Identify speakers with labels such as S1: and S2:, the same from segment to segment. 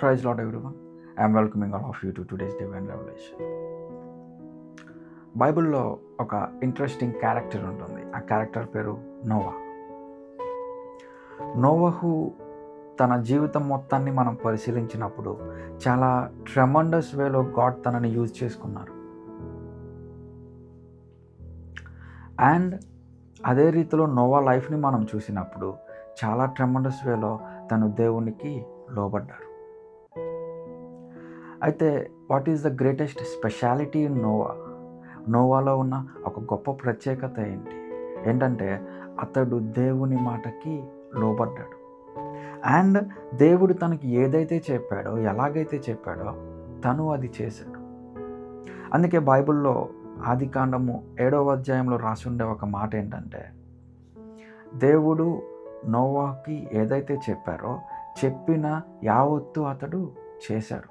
S1: Praise Lord everyone. I am welcoming all of you to today's Divine Revelation. బైబిల్లో ఒక interesting character ఉంటుంది. ఆ character పేరు Noah. నోవహు తన జీవితం మొత్తాన్ని మనం పరిశీలించినప్పుడు చాలా ట్రెమండస్ వేలో గాడ్ తనని యూజ్ చేసుకున్నారు. అండ్ అదే రీతిలో నోవా లైఫ్ని మనం చూసినప్పుడు చాలా ట్రెమండస్ వేలో తను దేవునికి లోబడ్డారు. అయితే what is the greatest speciality in నోవాలో ఉన్న ఒక గొప్ప ప్రత్యేకత ఏంటంటే అతడు దేవుని మాటకి లోబడ్డాడు. అండ్ దేవుడు తనకి ఏదైతే చెప్పాడో, ఎలాగైతే చెప్పాడో తను అది చేశాడు. అందుకే బైబిల్లో ఆదికాండము 7వ అధ్యాయంలో రాసి ఉండే ఒక మాట ఏంటంటే, దేవుడు నోవాకి ఏదైతే చెప్పారో చెప్పిన యావత్తు అతడు చేశాడు.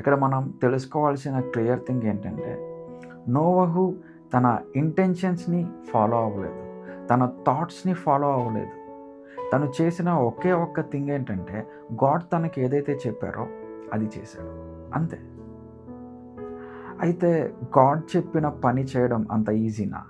S1: ఇక్కడ మనం తెలుసుకోవాల్సిన క్లియర్ థింగ్ ఏంటంటే, నోవహు తన ఇంటెన్షన్స్ని ఫాలో అవ్వలేదు, తన థాట్స్ని ఫాలో అవ్వలేదు. తను చేసిన ఒకే ఒక్క థింగ్ ఏంటంటే, గాడ్ తనకి ఏదైతే చెప్పారో అది చేశాడు, అంతే. అయితే గాడ్ చెప్పిన పని చేయడం అంత ఈజీనా?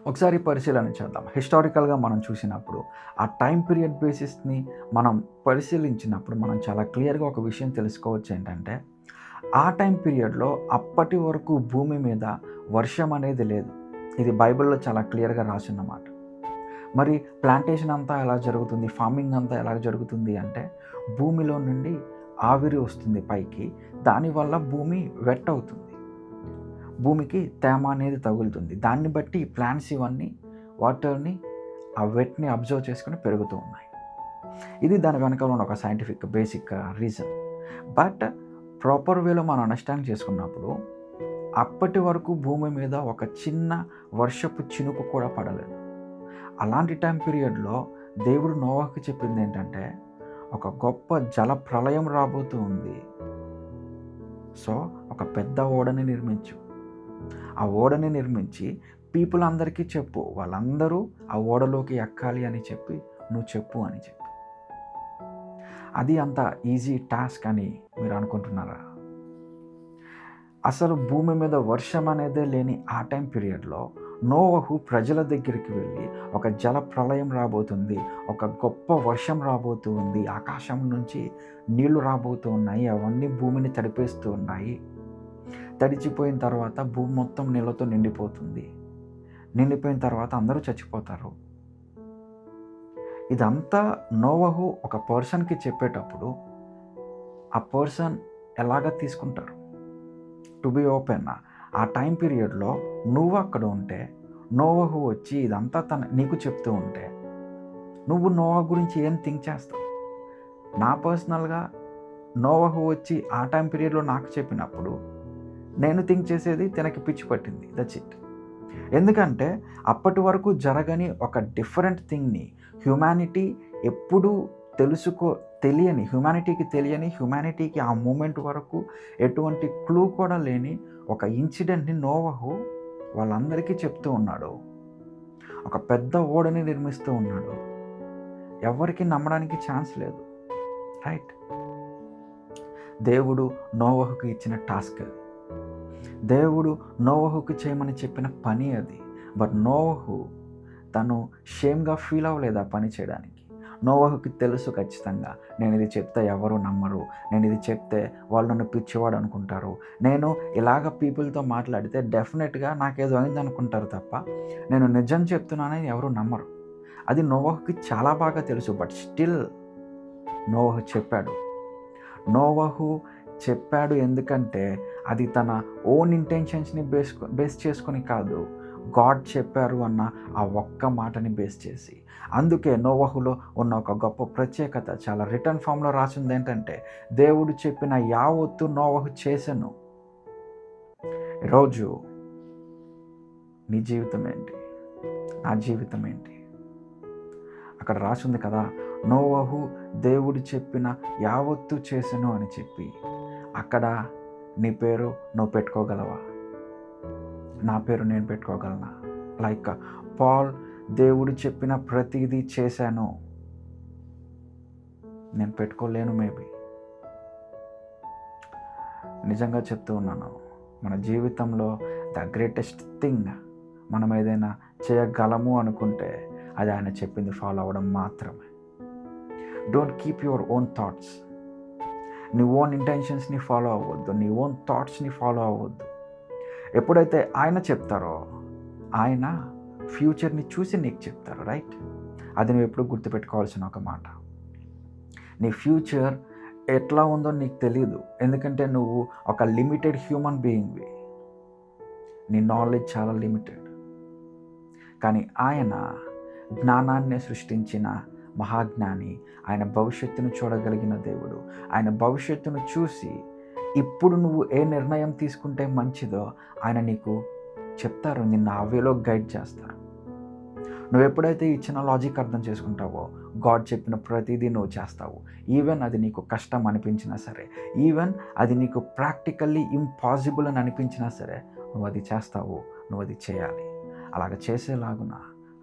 S1: ఒకసారి పరిశీలన చేద్దాం. హిస్టారికల్గా మనం చూసినప్పుడు ఆ టైం పీరియడ్ బేసిస్ని మనం పరిశీలించినప్పుడు మనం చాలా క్లియర్గా ఒక విషయం తెలుసుకోవచ్చు. ఏంటంటే, ఆ టైం పీరియడ్లో అప్పటి వరకు భూమి మీద వర్షం అనేది లేదు. ఇది బైబిల్లో చాలా క్లియర్గా రాసిన్నమాట. మరి ప్లాంటేషన్ అంతా ఎలా జరుగుతుంది, ఫార్మింగ్ అంతా ఎలా జరుగుతుంది అంటే, భూమిలో నుండి ఆవిరి వస్తుంది పైకి, దానివల్ల భూమి వెట్ అవుతుంది, భూమికి తేమ అనేది తగులుతుంది. దాన్ని బట్టి ప్లాంట్స్ ఇవన్నీ వాటర్ని, ఆ వెట్ని అబ్జర్వ్ చేసుకుని పెరుగుతూ ఉన్నాయి. ఇది దాని వెనకాల ఉన్న ఒక scientific basic reason. But proper వేలో మనం అండర్స్టాండ్ చేసుకున్నప్పుడు అప్పటి వరకు భూమి మీద ఒక చిన్న వర్షపు చినుకు కూడా పడలేదు. అలాంటి టైం పీరియడ్లో దేవుడు నోవాకి చెప్పింది ఏంటంటే, ఒక గొప్ప జల ప్రళయం రాబోతూ ఉంది, సో ఒక పెద్ద ఓడని నిర్మించు. ఆ ఓడని నిర్మించి పీపుల్ అందరికీ చెప్పు, వాళ్ళందరూ ఆ ఓడలోకి ఎక్కాలి అని చెప్పి నువ్వు చెప్పు అని చెప్పి. అది అంత ఈజీ టాస్క్ అని మీరు అనుకుంటున్నారా? అసలు భూమి మీద వర్షం అనేదే లేని ఆ టైం పీరియడ్లో నోవహు ప్రజల దగ్గరికి వెళ్ళి, ఒక జల ప్రళయం రాబోతుంది, ఒక గొప్ప వర్షం రాబోతూ ఉంది, ఆకాశం నుంచి నీళ్లు రాబోతూ ఉన్నాయి, అవన్నీ భూమిని తడిపేస్తూ ఉన్నాయి, తడిచిపోయిన తర్వాత భూమి మొత్తం నీళ్ళతో నిండిపోతుంది, నిండిపోయిన తర్వాత అందరూ చచ్చిపోతారు. ఇదంతా నోవహు ఒక పర్సన్కి చెప్పేటప్పుడు ఆ పర్సన్ ఎలాగ తీసుకుంటారు? టు బి ఓపెన్, ఆ టైం పీరియడ్లో నువ్వు అక్కడ ఉంటే, నోవహు వచ్చి ఇదంతా నీకు చెప్తూ ఉంటే నువ్వు నోవా గురించి ఏం థింక్ చేస్తావు? నా పర్సనల్గా నోవహు వచ్చి ఆ టైం పీరియడ్లో నాకు చెప్పినప్పుడు నేను థింక్ చేసేది, తనకి పిచ్చి పట్టింది, దట్స్ ఇట్. ఎందుకంటే అప్పటి వరకు జరగని ఒక డిఫరెంట్ థింగ్ని హ్యుమానిటీ ఎప్పుడూ హ్యుమానిటీకి ఆ మూమెంట్ వరకు ఎటువంటి క్లూ కూడా లేని ఒక ఇన్సిడెంట్ని నోవహు వాళ్ళందరికీ చెప్తూ ఉన్నాడు. ఒక పెద్ద ఓడని నిర్మిస్తూ ఉన్నాడు. ఎవరికి నమ్మడానికి ఛాన్స్ లేదు, రైట్? దేవుడు నోవహుకి ఇచ్చిన టాస్క్ అది. దేవుడు నోవహుకి చేయమని చెప్పిన పని అది. బట్ నోవహు తను షేమ్గా ఫీల్ అవ్వలేదు ఆ పని చేయడానికి. నోవహుకి తెలుసు ఖచ్చితంగా, నేను ఇది చెప్తే ఎవరు నమ్మరు, నేను ఇది చెప్తే వాళ్ళు నన్ను పిచ్చివాడు అనుకుంటారు, నేను ఇలాగ పీపుల్తో మాట్లాడితే డెఫినెట్గా నాకేదో అయింది అనుకుంటారు తప్ప నేను నిజం చెప్తున్నానని ఎవరు నమ్మరు. అది నోవహుకి చాలా బాగా తెలుసు. బట్ స్టిల్ నోవహు చెప్పాడు. ఎందుకంటే అది తన ఓన్ ఇంటెన్షన్స్ని బేస్ చేసుకొని కాదు, గాడ్ చెప్పారు అన్న ఆ ఒక్క మాటని బేస్ చేసి. అందుకే నోవహులో ఉన్న ఒక గొప్ప ప్రత్యేకత చాలా రిటర్న్ ఫామ్లో రాసింది ఏంటంటే, దేవుడు చెప్పిన యావత్తు నోవహు చేసెను. ఈరోజు నీ జీవితం ఏంటి, నా జీవితం ఏంటి? అక్కడ రాసింది కదా, నోవహు దేవుడు చెప్పిన యావత్తు చేసెను అని చెప్పి. అక్కడ నీ పేరు నువ్వు పెట్టుకోగలవా? నా పేరు నేను పెట్టుకోగలనా? లైక్ పాల్, దేవుడు చెప్పిన ప్రతిదీ చేశాను. నేను పెట్టుకోలేను మేబీ. నిజంగా చెప్తూ ఉన్నాను, మన జీవితంలో ద గ్రేటెస్ట్ థింగ్ మనం ఏదైనా చేయగలము అనుకుంటే అది ఆయన చెప్పింది ఫాలో అవ్వడం మాత్రమే. Don't keep your own thoughts. నీ ఓన్ ఇంటెన్షన్స్ని ఫాలో అవ్వద్దు, నీ ఓన్ థాట్స్ని ఫాలో అవ్వద్దు. ఎప్పుడైతే ఆయన చెప్తారో ఆయన ఫ్యూచర్ని చూసి నీకు చెప్తారు, రైట్? అది నువ్వు ఎప్పుడు గుర్తుపెట్టుకోవాల్సిన ఒక మాట. నీ ఫ్యూచర్ ఎట్లా ఉందో నీకు తెలియదు, ఎందుకంటే నువ్వు ఒక లిమిటెడ్ హ్యూమన్ బీయింగ్వి. నీ నాలెడ్జ్ చాలా లిమిటెడ్. కానీ ఆయన జ్ఞానాన్ని సృష్టించిన మహాజ్ఞాని, ఆయన భవిష్యత్తును చూడగలిగిన దేవుడు. ఆయన భవిష్యత్తును చూసి ఇప్పుడు నువ్వు ఏ నిర్ణయం తీసుకుంటే మంచిదో ఆయన నీకు చెప్తారు, నిన్ను ఆ వేలో గైడ్ చేస్తారు. నువ్వు ఎప్పుడైతే ఇచ్చిన లాజిక్ అర్థం చేసుకుంటావో గాడ్ చెప్పిన ప్రతిదీ నువ్వు చేస్తావు. ఈవెన్ అది నీకు కష్టం అనిపించినా సరే, ఈవెన్ అది నీకు ప్రాక్టికల్లీ ఇంపాసిబుల్ అని అనిపించినా సరే, నువ్వు అది చేస్తావు, నువ్వు అది చేయాలి. అలాగ చేసేలాగున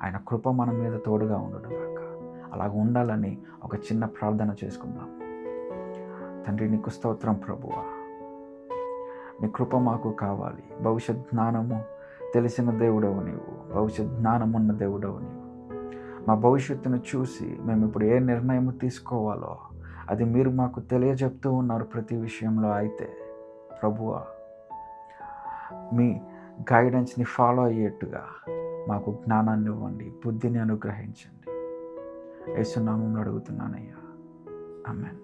S1: ఆయన కృప మన మీద తోడుగా ఉండడం కాక అలాగ ఉండాలని ఒక చిన్న ప్రార్థన చేసుకుందాం. తండ్రి, నీకు స్తోత్రం ప్రభువా, నీ కృప మాకు కావాలి. భవిష్యత్ జ్ఞానము తెలిసిన దేవుడవు నీవు, భవిష్యత్ జ్ఞానం ఉన్న దేవుడవు నీవు. మా భవిష్యత్తును చూసి మేము ఇప్పుడు ఏ నిర్ణయం తీసుకోవాలో అది మీరు మాకు తెలియజెప్తూ ఉన్నారు ప్రతి విషయంలో. అయితే ప్రభువా, మీ గైడెన్స్ని ఫాలో అయ్యేట్టుగా మాకు జ్ఞానాన్ని ఇవ్వండి, బుద్ధిని అనుగ్రహించండి. యేసు నామములో అడుగుతున్నానయ్యా, ఆమేన్.